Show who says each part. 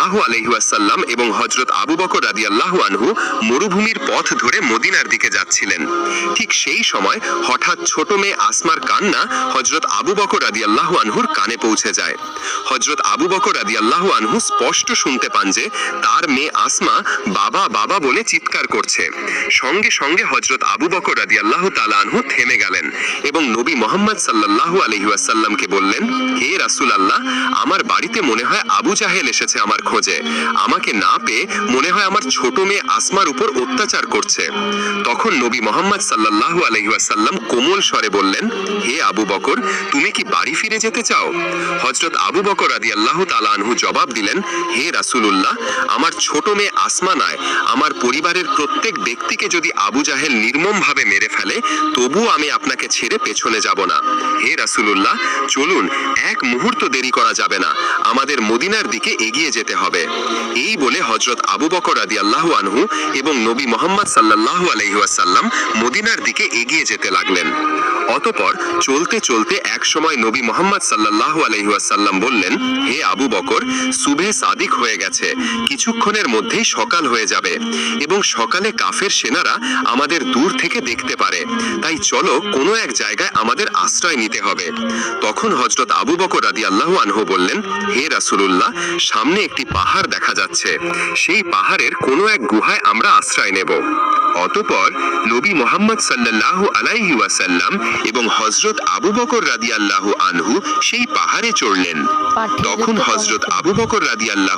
Speaker 1: সাল্লাল্লাহু আলাইহি ওয়াসাল্লাম এবং হযরত আবু বকর রাদিয়াল্লাহু আনহু মরুভূমির পথ ধরে মদিনার দিকে যাচ্ছিলেন। ঠিক সেই সময় হঠাৎ ছোট মেয়ে আসমার কান্না হযরত আবু বকর রাদিয়াল্লাহু আনহুর কানে পৌঁছে যায়। হযরত আবু বকর রাদিয়াল্লাহু আনহু স্পষ্ট শুনতে পান যে তার মেয়ে আসমা বাবা বাবা বলে চিৎকার করছে। সঙ্গে সঙ্গে হযরত আবু বকর রাদিয়াল্লাহু তাআলা আনহু থেমে গেলেন এবং নবী মুহাম্মদ সাল্লাল্লাহু আলাইহি ওয়াসাল্লামকে বললেন, হে রাসূলুল্লাহ, আমার বাড়িতে মনে হয় আবু জাহেল এসেছে আমার খোঁজে। আমাকে না পেয়ে মনে হয় আমার ছোট মেয়ে আসমার উপর অত্যাচার করছে। তখন নবী মুহাম্মদ সাল্লাল্লাহু আলাইহি ওয়াসাল্লাম কোমল স্বরে বললেন, হে আবু বকর, তুমি কি বাড়ি ফিরে যেতে চাও? হযরত আবু বকর রাদিয়াল্লাহু তাআলা আনহু জবাব দিলেন, হে রাসূলুল্লাহ, আমার ছোট মেয়ে আসমা নয়, আমার পরিবারের প্রত্যেক ব্যক্তিকে যদি আবু জাহেল নির্মমভাবে মেরে ফেলে তবুও আমি আপনাকে ছেড়ে পেছনে যাব না। হে রাসূলুল্লাহ, চলুন, এক মুহূর্ত দেরি করা যাবে না, আমাদের মদিনার দিকে এগিয়ে যেতে হবে। এই বলে হযরত আবু বকর রাদিয়াল্লাহু আনহু এবং নবী মুহাম্মদ সাল্লাল্লাহু আলাইহি ওয়াসাল্লাম মদিনার দিকে এগিয়ে যেতে লাগলেন। অতঃপর চলতে চলতে এক সময় নবী মুহাম্মদ সাল্লাল্লাহু আলাইহি ওয়াসাল্লাম বললেন, হে আবু বকর, সুবহে সাদিক হয়ে গেছে, কিছুক্ষণের মধ্যেই সকাল হয়ে যাবে এবং সকালে কাফের সেনারা আমাদের দূর থেকে দেখতে পারে, তাই চলো কোনো এক জায়গায় আমাদের আশ্রয় নিতে হবে। তখন হযরত আবু বকর রাদিয়াল্লাহু আনহু বললেন, হে রাসূলুল্লাহ, সামনে একটি পাহাড় দেখা যাচ্ছে, সেই পাহাড়ের কোনো এক গুহায় আমরা আশ্রয় নেব। অতঃপর নবী মুহাম্মদ সাল্লাল্লাহু আলাইহি ওয়াসাল্লাম এবং হযরত আবু বকর রাদিয়াল্লাহু আনহু সেই পাহাড়ে চড়লেন। তখন হযরত আবু বকর রাদিয়াল্লাহু